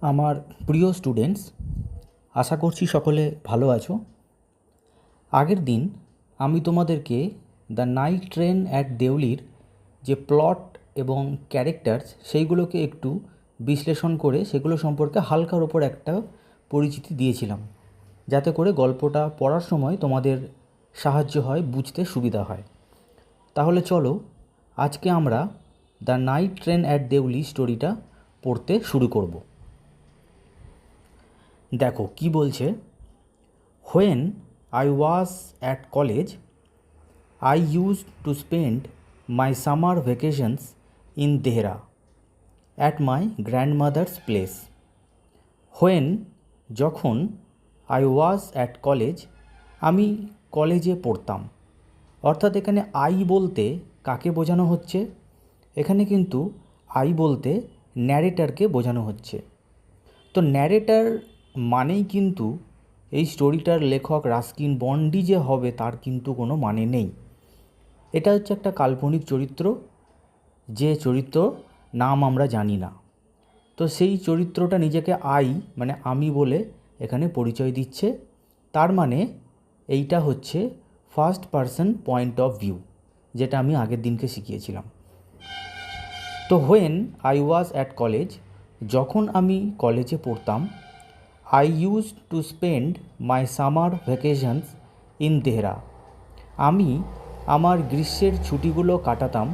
আমার প্রিয় স্টুডেন্টস, আশা করছি সকলে ভালো আছো। আগের দিন আমি তোমাদেরকে দ্য নাইট ট্রেন অ্যাট দেউলির যে প্লট এবং ক্যারেক্টার্স সেইগুলোকে একটু বিশ্লেষণ করে সেগুলো সম্পর্কে হালকার ওপর একটা পরিচিতি দিয়েছিলাম, যাতে করে গল্পটা পড়ার সময় তোমাদের সাহায্য হয়, বুঝতে সুবিধা হয়। তাহলে চলো আজকে আমরা the night train at Deoli স্টোরিটা পড়তে শুরু করব। দেখো কি বলছে। When I was at college, I used to spend my summer vacations in Dehra at my grandmother's place. When যখন I was at college, আমি কলেজে পড়তাম। অর্থাৎ এখানে আই বলতে কাকে বোঝানো হচ্ছে? এখানে কিন্তু আই বলতে ন্যারেটরকে বোঝানো হচ্ছে। তো ন্যারেটর মানেই কিন্তু এই স্টোরিটার লেখক রাস্কিন বন্ডি যে হবে তার কিন্তু কোনো মানে নেই। এটা হচ্ছে একটা কাল্পনিক চরিত্র, যে চরিত্র নাম আমরা জানি না। তো সেই চরিত্রটা নিজেকে আই মানে আমি বলে এখানে পরিচয় দিচ্ছে। তার মানে এইটা হচ্ছে first person point of view, যেটা আমি আগের দিনকে শিখিয়েছিলাম। তো when I was at college, যখন আমি কলেজে পড়তাম, I used to spend my summer vacations in Dehra, আমি আমার গ্রীষ্মের ছুটিগুলো কাটাতাম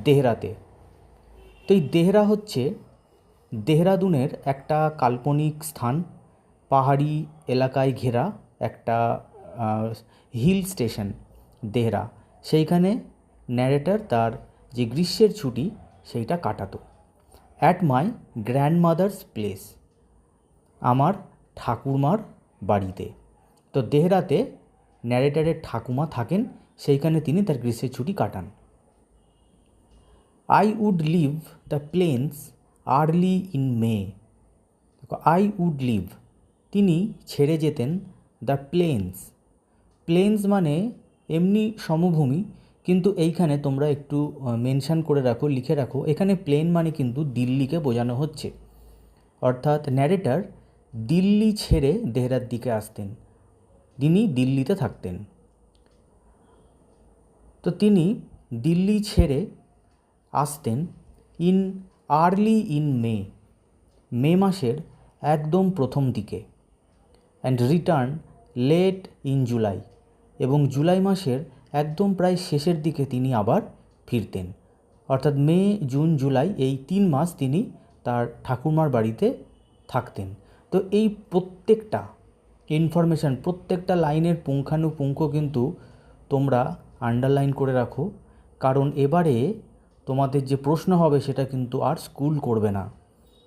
দেহরাতে। তো এই দেহরা হচ্ছে দেহরাদুনের একটা কাল্পনিক স্থান, পাহাড়ি এলাকায় ঘেরা একটা হিল স্টেশন দেহরা। সেইখানে ন্যারেটর তার যে গ্রীষ্মের ছুটি সেইটা কাটাতো। অ্যাট মাই গ্র্যান্ডমাদার্স প্লেস, আমার ঠাকুরমার বাড়িতে। তো দেহরাতে ন্যারেটারের ঠাকুমা থাকেন, সেইখানে তিনি তার গ্রীষ্মের ছুটি কাটান। I would leave the plains early in May. I would leave, তিনি ছেড়ে যেতেন দ্য প্লেন্স। প্লেন্স মানে এমনি সমভূমি, কিন্তু এইখানে তোমরা একটু মেনশান করে রাখো, লিখে রাখো, এখানে প্লেন মানে কিন্তু দিল্লিকে বোঝানো হচ্ছে। অর্থাৎ ন্যারেটর দিল্লি ছেড়ে দেহরার দিকে আসতেন, তিনি দিল্লিতে থাকতেন। তো তিনি দিল্লি ছেড়ে আসতেন ইন আর্লি ইন মে, মে মাসের একদম প্রথম দিকে। And return late in July, এবং জুলাই মাসের একদম প্রায় শেষের দিকে তিনি আবার ফিরতেন। অর্থাৎ মে, জুন, জুলাই এই 3 মাস তিনি তার ঠাকুরমার বাড়িতে থাকতেন। তো এই প্রত্যেকটা ইনফরমেশান, প্রত্যেকটা লাইনের পুঙ্খানুপুঙ্খ কিন্তু তোমরা আন্ডারলাইন করে রাখো, কারণ এবারে তোমাদের যে প্রশ্ন হবে সেটা কিন্তু আর স্কুল করবে না,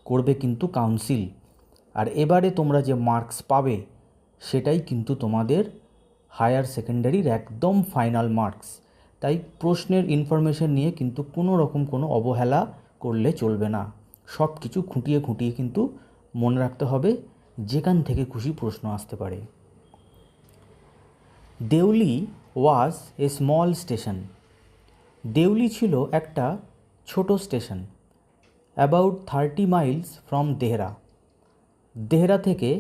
করবে কিন্তু কাউন্সিল। আর এবারে তোমরা যে মার্কস পাবে সেটাই কিন্তু তোমাদের হায়ার সেকেন্ডারির একদম ফাইনাল মার্কস। তাই প্রশ্নের ইনফরমেশন নিয়ে কিন্তু কোনো রকম কোনো অবহেলা করলে চলবে না। সব কিছু খুঁটিয়ে খুঁটিয়ে কিন্তু মনে রাখতে হবে, যেখান থেকে খুশি প্রশ্ন আসতে পারে। দেউলি ওয়াজ এ স্মল স্টেশন। দেউলি ছিল একটা ছোট station, about 30 Miles from Dehra, Dehra থেকে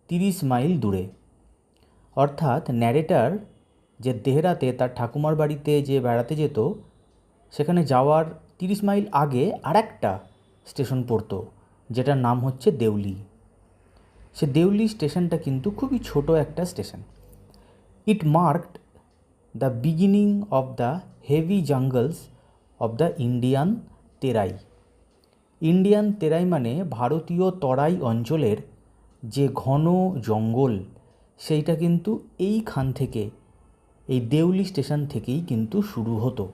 30 মাইল দূরে। অর্থাৎ ন্যারেটর যে দেহরাতে তার ঠাকুমার বাড়িতে যে বেড়াতে যেত, সেখানে যাওয়ার 30 মাইল আগে আরেকটা স্টেশন পড়তো, যেটার নাম হচ্ছে দেউলি। সে দেউলি স্টেশনটা কিন্তু খুবই ছোট একটা station. It marked the beginning of the heavy jungles of the Indian Terai. Indian Terai মানে ভারতীয় তরাই অঞ্চলের যে ঘন জঙ্গল, সেইটা কিন্তু এইখান থেকে, এই দেউলি স্টেশন থেকেই কিন্তু শুরু হতো।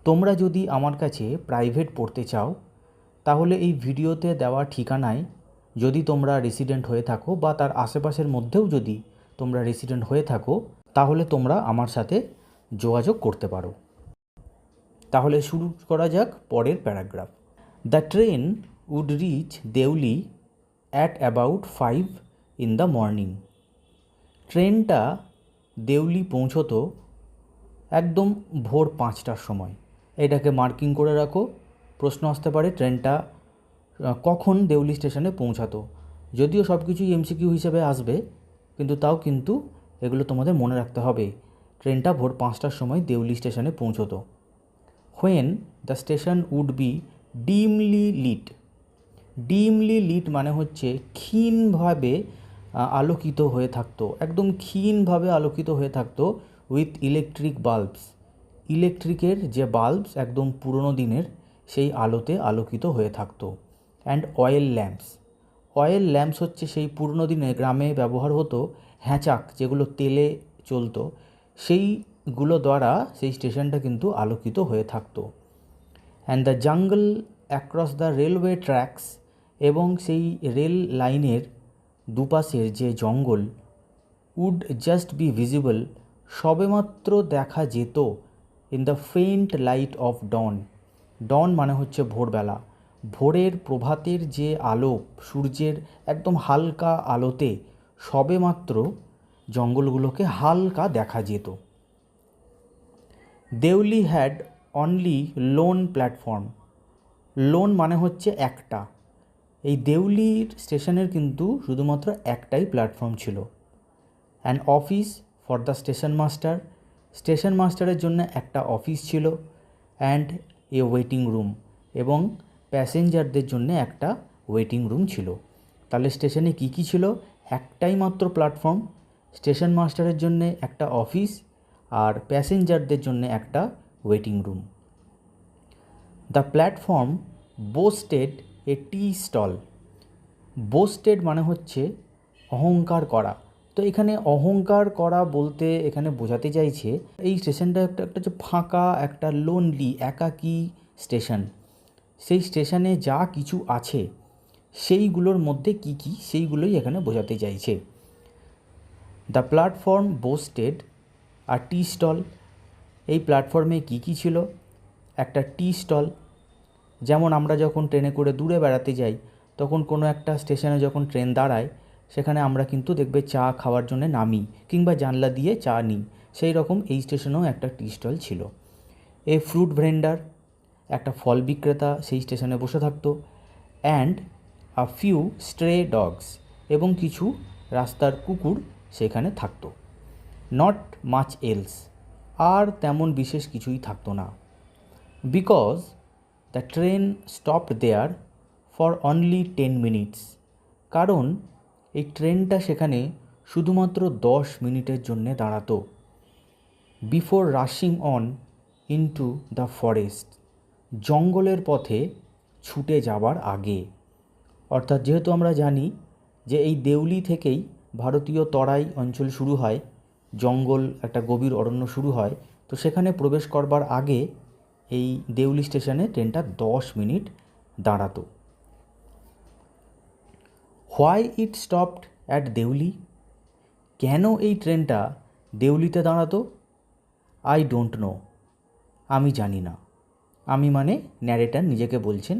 তোমরা যদি আমার কাছে প্রাইভেট পড়তে চাও, তাহলে এই ভিডিওতে দেওয়া ঠিকানায় যদি তোমরা রেসিডেন্ট হয়ে থাকো বা তার আশেপাশের মধ্যেও যদি তোমরা রেসিডেন্ট হয়ে থাকো, তাহলে তোমরা আমার সাথে যোগাযোগ করতে পারো। তাহলে শুরু করা যাক পরের paragraph. The train would reach Deoli at about 5 in the morning. ট্রেনটা দেউলি পৌঁছতো একদম ভোর 5টার সময়। এটাকে মার্কিং করে রাখো, প্রশ্ন আসতে পারে ট্রেনটা কখন দেউলি স্টেশনে পৌঁছাতো। যদিও সব কিছুই এমসিকিউ হিসেবে আসবে, কিন্তু তাও কিন্তু এগুলো তোমাদের মনে রাখতে হবে। ট্রেনটা ভোর 5টার সময় দেউলি স্টেশনে পৌঁছতো। When the station would be dimly lit. Dimly lit মানে হচ্ছে ক্ষীণভাবে আলোকিত হয়ে থাকতো, একদম ক্ষীণভাবে আলোকিত হয়ে থাকতো উইথ ইলেকট্রিক বাল্বস। ইলেকট্রিকের যে বাল্বস একদম পুরনো দিনের, সেই আলোতে আলোকিত হয়ে থাকতো। And oil lamps. Oil lamps হচ্ছে সেই পুরনো দিনে গ্রামে ব্যবহার হতো হ্যাঁচাক, যেগুলো তেলে চলতো, সেইগুলো দ্বারা সেই স্টেশনটা কিন্তু আলোকিত হয়ে থাকতো। And the jungle across the railway tracks. এবং সেই রেল লাইনের দুপাশের যে জঙ্গল উড জাস্ট বি ভিজিবল, সবেমাত্র দেখা যেত in the faint light of dawn. Dawn মানে হচ্ছে ভোরবেলা। ভোরের প্রভাতের যে আলো, সূর্যের একদম হালকা আলোতে সবেমাত্র জঙ্গলগুলোকে হালকা দেখা যেত। Deoli had only lone platform. Lone মানে হচ্ছে একটা। এই দেউলির স্টেশনের কিন্তু শুধুমাত্র একটাই প্ল্যাটফর্ম ছিল। An office for the station master. Station মাস্টারের জন্য একটা অফিস ছিল। And a waiting room. এবং প্যাসেঞ্জারদের জন্য একটা ওয়েটিং রুম ছিল। তাহলে স্টেশনে কী কী ছিল? একটাই মাত্র প্ল্যাটফর্ম, স্টেশন মাস্টারের জন্য একটা অফিস, আর প্যাসেঞ্জারদের জন্য একটা waiting room. The platform boasted a tea stall. Boasted মানে হচ্ছে অহংকার করা। তো এখানে অহংকার করা বলতে এখানে বোঝাতে চাইছে এই স্টেশনটা একটা হচ্ছে ফাঁকা, একটা লোনলি, একাকী স্টেশন। সেই স্টেশনে যা কিছু আছে সেইগুলোর মধ্যে কি কি, সেইগুলোই এখানে বোঝাতে চাইছে। দ্য প্ল্যাটফর্ম বোস্টেড আর টি স্টল। এই প্ল্যাটফর্মে কি কি ছিল? একটা টি স্টল। যেমন আমরা যখন ট্রেনে করে দূরে বেড়াতে যাই, তখন কোনো একটা স্টেশনে যখন ট্রেন দাঁড়ায়, সেখানে আমরা কিন্তু দেখবে চা খাওয়ার জন্য নামি, কিংবা জানলা দিয়ে চা নিই। সেই রকম এই স্টেশনেও একটা টি স্টল ছিল। এ ফ্রুট ভেন্ডার, একটা ফল বিক্রেতা সেই স্টেশনে বসে থাকতো। অ্যান্ড আ ফিউ স্ট্রে ডগস, এবং কিছু রাস্তার কুকুর সেখানে থাকতো। নট মাচ এলস, আর তেমন বিশেষ কিছুই থাকতো না। Because the train stopped there for only 10 minutes. কারণ এই ট্রেনটা সেখানে শুধুমাত্র 10 মিনিটের জন্যে দাঁড়াতো। Before rushing on into the forest, জঙ্গলের পথে ছুটে যাবার আগে। অর্থাৎ যেহেতু আমরা জানি যে এই দেউলি থেকেই ভারতীয় তরাই অঞ্চল শুরু হয়, জঙ্গল, একটা গভীর অরণ্য শুরু হয়, তো সেখানে প্রবেশ করবার আগে এই দেউলি স্টেশনে ট্রেনটা 10 মিনিট দাঁড়াতো। Why it stopped at Deoli. কেন এই ট্রেনটা দেউলিতে দাঁড়াতো? আই ডোন্ট নো, আমি জানি না। আমি মানে ন্যারেটার নিজেকে বলছেন,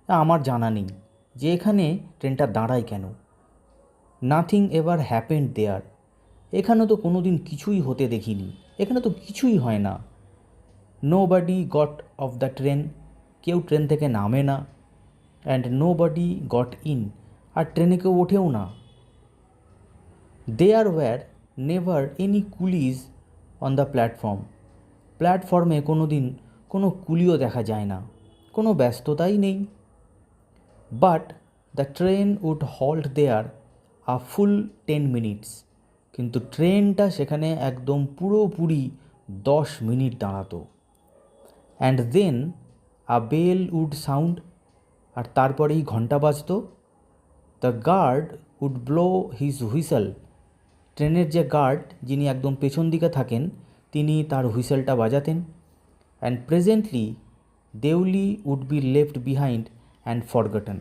আমার জানা নেই যে এখানে ট্রেনটা দাঁড়ায় কেন। নাথিং এভার হ্যাপেন্ড দেয়ার। এখানে তো কোনো দিন কিছুই হতে দেখিনি, এখানে তো কিছুই হয় না। Nobody got off the train, কেউ ট্রেন থেকে নামে না। And nobody got in, আর ট্রেনে কেউ ওঠেও না। There were never any coolies on the platform. প্ল্যাটফর্মে কোনো দিন কোনো কুলিও দেখা যায় না, কোনো ব্যস্ততাই নেই। But the train would halt there a full 10 minutes. কিন্তু ট্রেনটা সেখানে একদম পুরোপুরি 10 মিনিট দাঁড়াতো। And then a bell would sound, আর তারপরেই ঘন্টা বাজত। The guard would blow his whistle. ট্রেনের যে গার্ড, যিনি একদম পেছন দিকে থাকেন, তিনি তার হুইসেলটা বাজাতেন। And presently Deoli would be left behind and forgotten.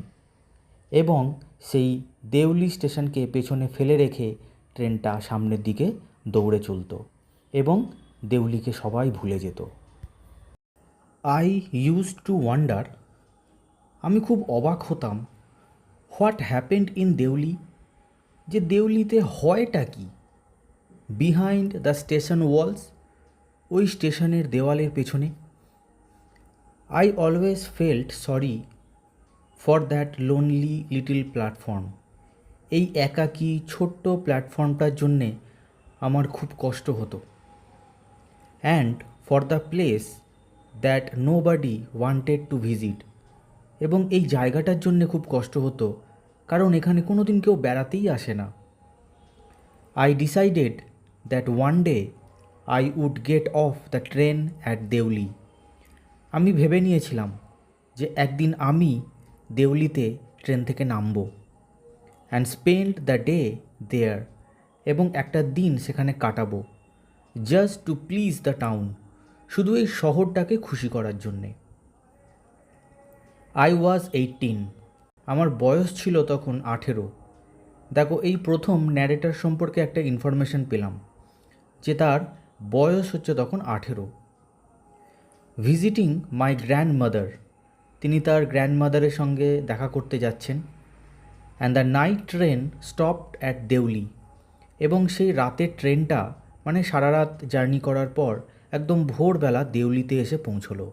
এবং সেই দেউলি স্টেশনকে পেছনে ফেলে রেখে ট্রেনটা সামনের দিকে দৌড়ে চলত এবং দেউলিকে সবাই ভুলে যেত। আই ইউজ টু ওয়ান্ডার, আমি খুব অবাক হতাম, হোয়াট হ্যাপেন্ড ইন দেউলি, যে দেউলিতে হয়টা কি। বিহাইন্ড দ্য স্টেশন ওয়ালস, ওই স্টেশনের দেওয়ালের পেছনে। I always felt sorry for that lonely little platform. এই একাকী ছোট্ট প্ল্যাটফর্মটার জন্যে আমার খুব কষ্ট হতো। And for the place that nobody wanted to visit. এবং এই জায়গাটার জন্যে খুব কষ্ট হতো, কারণ এখানে কোনো দিন কেউ বেড়াতেই আসে না। I decided that one day I would get off the train at Deuli. আমি ভেবে নিয়েছিলাম যে একদিন আমি দেউলিতে ট্রেন থেকে নামব। And spend the day there. এবং একটা দিন সেখানে কাটাবো, just to please the town. শুধু এই শহরটাকে খুশি করার জন্যে। I was 18। আমার বয়স ছিল তখন 18। দেখো, এই প্রথম ন্যারেটর সম্পর্কে একটা ইনফরমেশন পেলাম যে তার বয়স হচ্ছে তখন 18। Visiting my grandmother. তিনি তার গ্র্যান্ডমাদারের সঙ্গে দেখা করতে যাচ্ছেন। And the night train stopped at Deoli. এবং সেই রাতের ট্রেনটা মানে সারা রাত জার্নি করার পর একদম ভোরবেলা দেউলিতে এসে পৌঁছলো।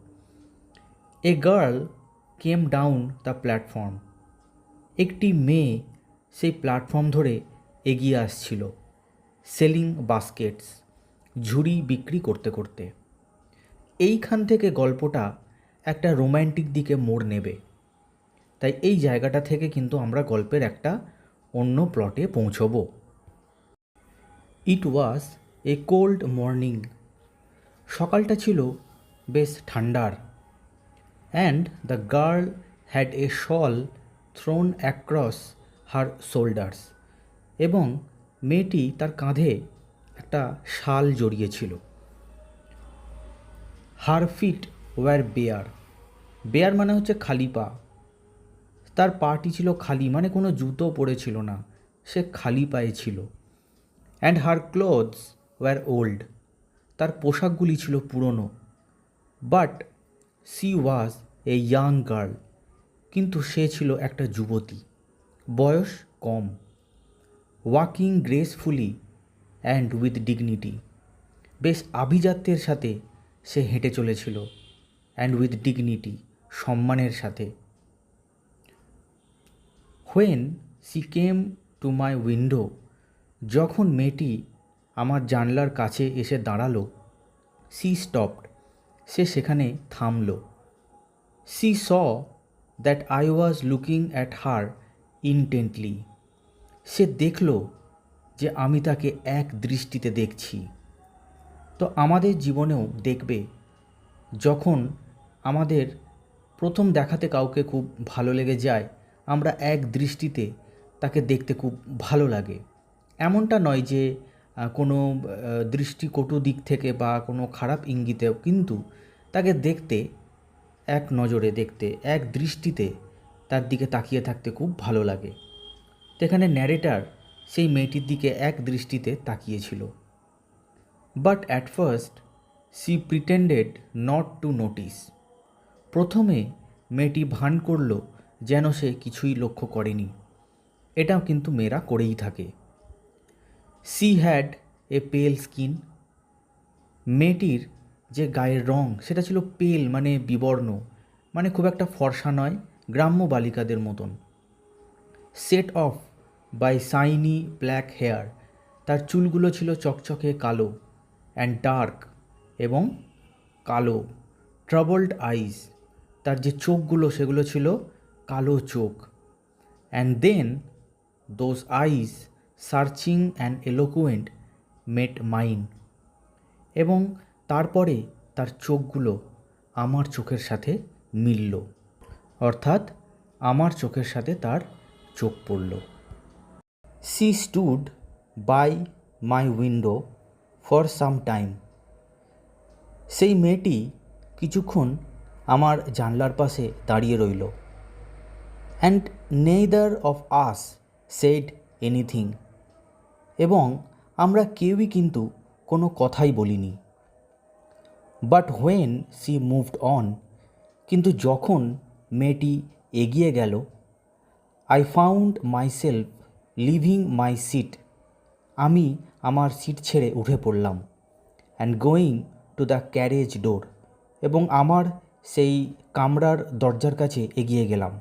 A girl came down the platform. একটি মেয়ে সেই প্ল্যাটফর্ম ধরে এগিয়ে আসছিল, সেলিং বাস্কেটস, ঝুড়ি বিক্রি করতে করতে। এইখান থেকে গল্পটা একটা রোম্যান্টিক দিকে মোড় নেবে। তাই এই জায়গাটা থেকে কিন্তু আমরা গল্পের একটা অন্য প্লটে পৌঁছবো। ইট ওয়াজ এ কোল্ড মর্নিং। সকালটা ছিল বেশ ঠান্ডার। And the girl had a shawl thrown across her shoulders. এবং মেয়েটি তার কাঁধে একটা শাল জড়িয়েছিল। Her feet were bare. Bare মানে হচ্ছে খালি পা। তার পাটি ছিল খালি, মানে কোনো জুতো পরেছিল না, সে খালি পায়ে ছিল। And her clothes were old. তার পোশাকগুলি ছিল পুরনো। But she was a young girl. কিন্তু সে ছিল একটা যুবতী, বয়স কম। Walking gracefully and with dignity. বেশ আভিজাত্যের সাথে সে হেঁটে চলেছিল। অ্যান্ড উইথ ডিগনিটি, সম্মানের সাথে। When she came to my window. যখন মেয়েটি আমার জানলার কাছে এসে দাঁড়ালো, সি স্টপড। সে সেখানে থামল। She saw that I was looking at her intently. সে দেখল যে আমি তাকে এক দৃষ্টিতে দেখছি। তো আমাদের জীবনেও দেখবে, যখন আমাদের প্রথম দেখাতে কাউকে খুব ভালো লেগে যায়, আমরা এক দৃষ্টিতে তাকে দেখতে খুব ভালো লাগে। এমনটা নয় যে কোনো দৃষ্টিকটু দিক থেকে বা কোনো খারাপ ইঙ্গিতেও, কিন্তু তাকে দেখতে, এক নজরে দেখতে, এক দৃষ্টিতে তার দিকে তাকিয়ে থাকতে খুব ভালো লাগে। তো এখানে ন্যারেটার সেই মেয়েটির দিকে এক দৃষ্টিতে তাকিয়েছিল। But at first she pretended not to notice. প্রথমে মেয়েটি ভান করল যেন সে কিছুই লক্ষ্য করেনি। এটাও কিন্তু মেয়েরা করেই থাকে। সি হ্যাড এ পেল স্কিন। মেয়েটির যে গায়ের রং সেটা ছিল পেল, মানে বিবর্ণ, মানে খুব একটা ফর্সা নয়, গ্রাম্য বালিকাদের মতন। Set off by shiny black hair. তার চুলগুলো ছিল চকচকে কালো। অ্যান্ড ডার্ক, এবং কালো। Troubled eyes. তার যে চোখগুলো সেগুলো ছিল কালো চোখ। And then those eyes searching and eloquent met mine. এবং তারপরে তার চোখগুলো আমার চোখের সাথে মিলল, অর্থাৎ আমার চোখের সাথে তার চোখ পড়ল। She stood by my window for some time. সেই মেয়েটি কিছুক্ষণ আমার জানলার পাশে দাঁড়িয়ে রইল। And neither of us said anything. এবং আমরা কেউই কিন্তু কোনো কথাই বলিনি। But when she moved on. কিন্তু যখন মেয়েটি এগিয়ে গেল, I found myself leaving my seat. আমি আমার সিট ছেড়ে উঠে পড়লাম। And going to the carriage door. এবং আমার সেই কামরার দরজার কাছে এগিয়ে গেলাম।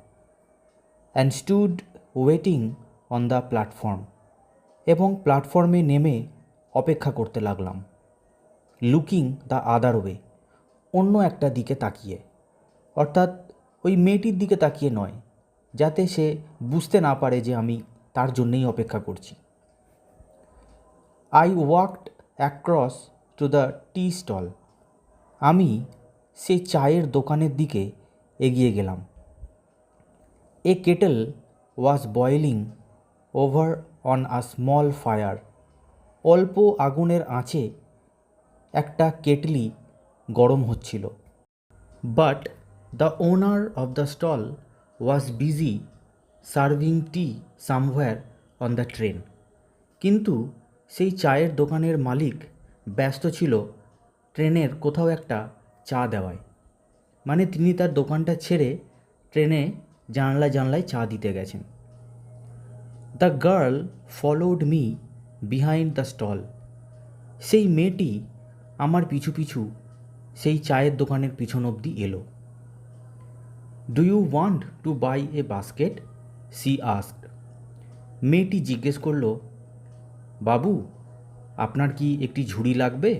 And stood waiting on the platform, এবং প্ল্যাটফর্মে নেমে অপেক্ষা করতে লাগলাম। লুকিং দ্য আদার ওয়ে, অন্য একটা দিকে তাকিয়ে, অর্থাৎ ওই মেয়েটির দিকে তাকিয়ে নয়, যাতে সে বুঝতে না পারে যে আমি তার জন্যেই অপেক্ষা করছি। I walked across to the tea stall, আমি সেই চায়ের দোকানের দিকে এগিয়ে গেলাম। A kettle was boiling over on a small fire, অল্প আগুনের আঁচে একটা কেটলি গরম হচ্ছিল। But the owner of the stall was busy serving tea somewhere on the train, কিন্তু সেই চায়ের দোকানের মালিক ব্যস্ত ছিল ট্রেনের কোথাও একটা চা দেওয়ায়, মানে তিনি তার দোকানটা ছেড়ে ট্রেনে জানলায় জানলায় চা দিতে গেছেন। The girl followed me behind the stall, সেই মেয়েটি আমার পিছু পিছু সেই চায়ের দোকানের পিছন অবধি এলো। Do you want to buy a basket, she asked, মেয়েটি জিজ্ঞেস করল, বাবু আপনার কি একটি ঝুড়ি লাগবে?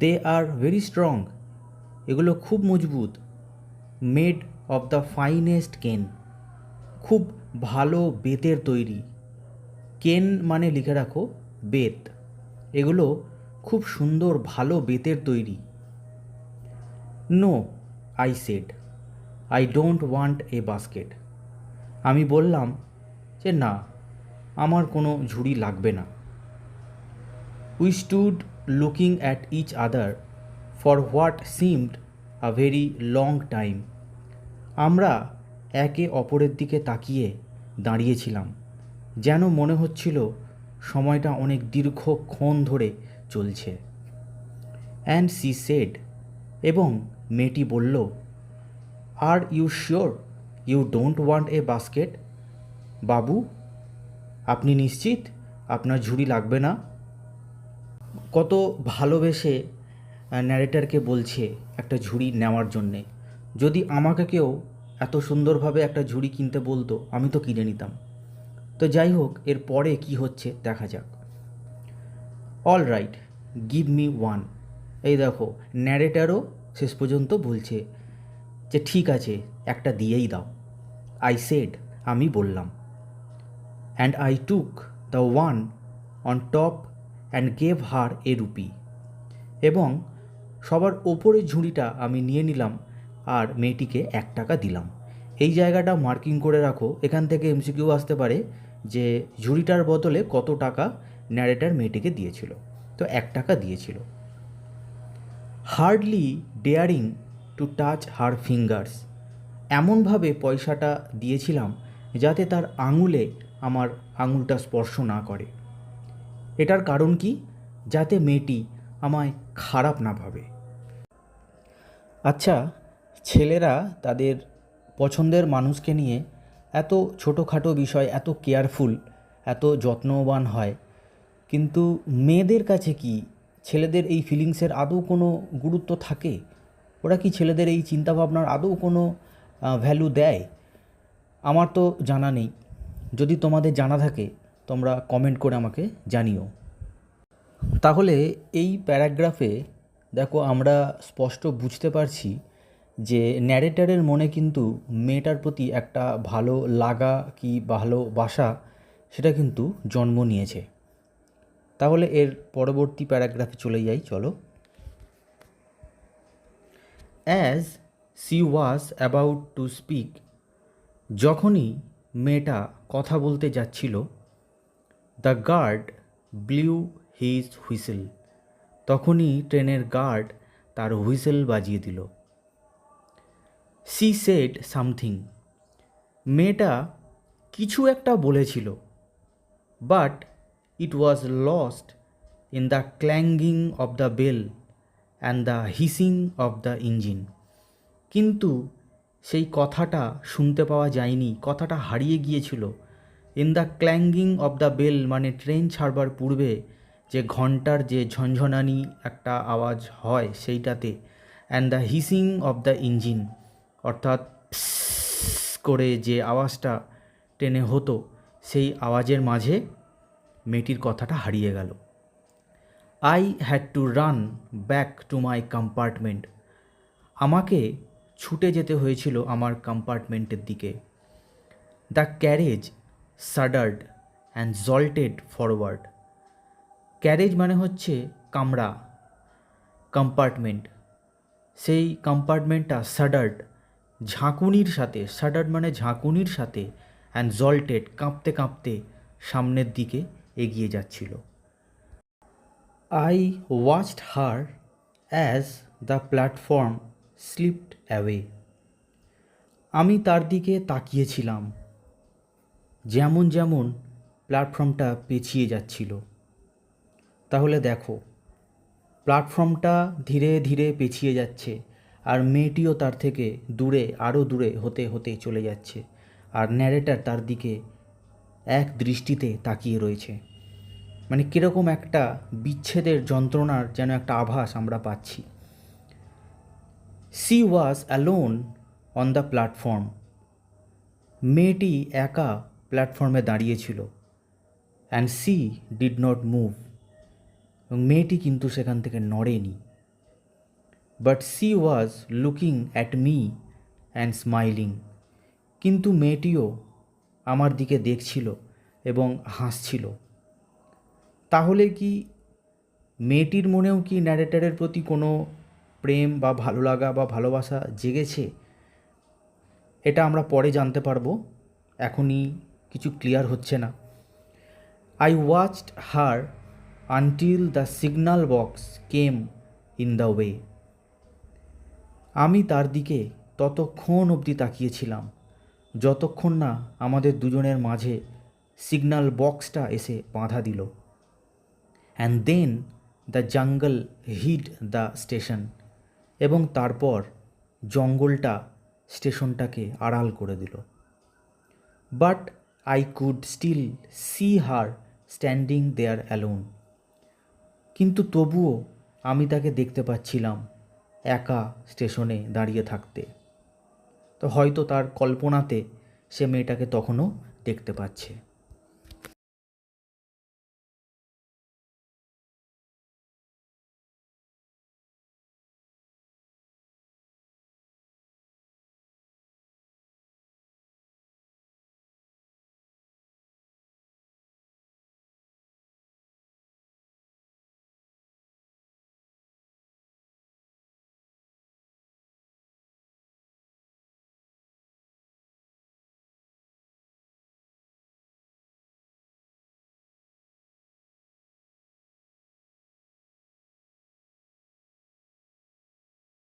দে আর ভেরি স্ট্রং, এগুলো খুব মজবুত। মেড অফ দ্য ফাইনেস্ট কেন, খুব ভালো বেতের তৈরি। কেন মানে লিখে রাখো বেত, এগুলো খুব সুন্দর ভালো বেতের তৈরি। No, I said, I don't want a basket, আমি বললাম যে না, আমার কোনো ঝুড়ি লাগবে না। We stood looking at each other for what seemed a very long time, আমরা একে অপরের দিকে তাকিয়ে দাঁড়িয়েছিলাম, যেন মনে হচ্ছিল সময়টা অনেক দীর্ঘক্ষণ ধরে চলছে। অ্যান্ড সি সেড, এবং মেয়েটি বলল, are you sure you don't want a basket, বাবু আপনি নিশ্চিত আপনার ঝুড়ি লাগবে না? কত ভালোবেসে ন্যারেটরকে বলছে একটা ঝুড়ি নেওয়ার জন্যে। যদি আমাকে কেউ এত সুন্দরভাবে একটা ঝুড়ি কিনতে বলতো, আমি তো কিনে নিতাম। তো যাই হোক, এর পরে কী হচ্ছে দেখা যাক। All right, give me one, এই দেখো ন্যারেটারও শেষ পর্যন্ত বলছে যে ঠিক আছে, একটা দিয়েই দাও। আই সেড, আমি বললাম। And I took the one on top and gave her A rupee, এবং সবার ওপরের ঝুড়িটা আমি নিয়ে নিলাম আর মেয়েটিকে 1 টাকা দিলাম। এই জায়গাটা মার্কিং করে রাখো, এখান থেকে এমসিকিউ আসতে পারে যে ঝুড়িটার বদলে কত টাকা ন্যারেটার মেয়েটিকে দিয়েছিল। তো 1 টাকা দিয়েছিল। Hardly daring to touch her fingers, এমনভাবে পয়সাটা দিয়েছিলাম যাতে তার আঙুলে আমার আঙুলটা স্পর্শ না করে। এটার কারণ কি? যাতে মেয়েটি আমায় খারাপ না ভাবে। আচ্ছা, ছেলেরা তাদের পছন্দের মানুষকে নিয়ে এত ছোটোখাটো বিষয় এত কেয়ারফুল, এত যত্নবান হয়, কিন্তু মেয়েদের কাছে কি ছেলেদের এই ফিলিংসের আদৌ কোনো গুরুত্ব থাকে? ওরা কি ছেলেদের এই চিন্তাভাবনার আদৌ কোনো ভ্যালু দেয়? আমার তো জানা নেই। যদি তোমাদের জানা থাকে তোমরা কমেন্ট করে আমাকে জানিও। তাহলে এই প্যারাগ্রাফে দেখো আমরা স্পষ্ট বুঝতে পারছি যে ন্যারেটারের মনে কিন্তু মেয়েটার প্রতি একটা ভালো লাগা কি ভালোবাসা সেটা কিন্তু জন্ম নিয়েছে। তাহলে এর পরবর্তী প্যারাগ্রাফে চলে যাই, চলো। As she was about to speak, যখনই মেয়েটা কথা বলতে যাচ্ছিল, the guard blew his whistle, তখনই ট্রেনের গার্ড তার হুইসেল বাজিয়ে দিল। সি সেড সামথিং, মেয়েটা কিছু একটা বলেছিল, but it was lost in the clanging of the bell and the hissing of the engine, কিন্তু সেই কথাটা শুনতে পাওয়া যায়নি, কথাটা হারিয়ে গিয়েছিল। In the clanging of the bell মানে ট্রেন ছাড়বার পূর্বে যে ঘন্টার যে ঝনঝনানি একটা আওয়াজ হয় সেইটাতে, and the hissing of the engine অর্থাৎ করে যে আওয়াজটা ট্রেনে হতো, সেই আওয়াজের মাঝে মেয়েটির কথাটা হারিয়ে গেল। I had to run back to my compartment. আমাকে ছুটে যেতে হয়েছিল আমার কম্পার্টমেন্টের দিকে। The carriage shuddered and jolted forward. Carriage মানে হচ্ছে কামরা, কম্পার্টমেন্ট, সেই কম্পার্টমেন্টটা সাডার্ড, ঝাঁকুনির সাথে, সাডার্ড মানে ঝাঁকুনির সাথে, অ্যান্ড জল্টেড কাঁপতে কাঁপতে সামনের দিকে এগিয়ে যাচ্ছিল। I watched her as the platform slipped away. আমি তার দিকে তাকিয়েছিলাম যেমন যেমন প্ল্যাটফর্মটা পেছিয়ে যাচ্ছিল। তাহলে দেখো, প্ল্যাটফর্মটা ধীরে ধীরে পেছিয়ে যাচ্ছে, আর মেয়েটিও তার থেকে দূরে, আরও দূরে হতে হতে চলে যাচ্ছে, আর ন্যারেটার তার দিকে এক দৃষ্টিতে তাকিয়ে রয়েছে। মানে কীরকম একটা বিচ্ছেদের যন্ত্রণার যেন একটা আভাস আমরা পাচ্ছি। She was alone on the platform. মেয়েটি একা প্ল্যাটফর্মে দাঁড়িয়েছিল। And she did not move. এবং মেয়েটি কিন্তু সেখান থেকে নড়েনি। But she was looking at me and smiling. কিন্তু মেয়েটিও আমার দিকে দেখছিল এবং হাসছিল। তাহলে কি মেয়েটির মনেও কি ন্যারেটারের প্রতি কোনো প্রেম বা ভালো লাগা বা ভালোবাসা জেগেছে? এটা আমরা পরে জানতে পারবো, এখনই কিছু ক্লিয়ার হচ্ছে না। I watched her until the signal box came in the way. আমি তার দিকে ততক্ষণ অবধি তাকিয়েছিলাম যতক্ষণ না আমাদের দুজনের মাঝে সিগন্যাল বক্সটা এসে বাধা দিল। And then the jungle হিড the station. এবং তারপর জঙ্গলটা স্টেশনটাকে আড়াল করে দিল। But I could still see her standing there alone. কিন্তু তবুও আমি তাকে দেখতে পাচ্ছিলাম একা স্টেশনে দাঁড়িয়ে থাকতে। তো হয়তো তার কল্পনাতে সে মেয়েটাকে তখনও দেখতে পাচ্ছে।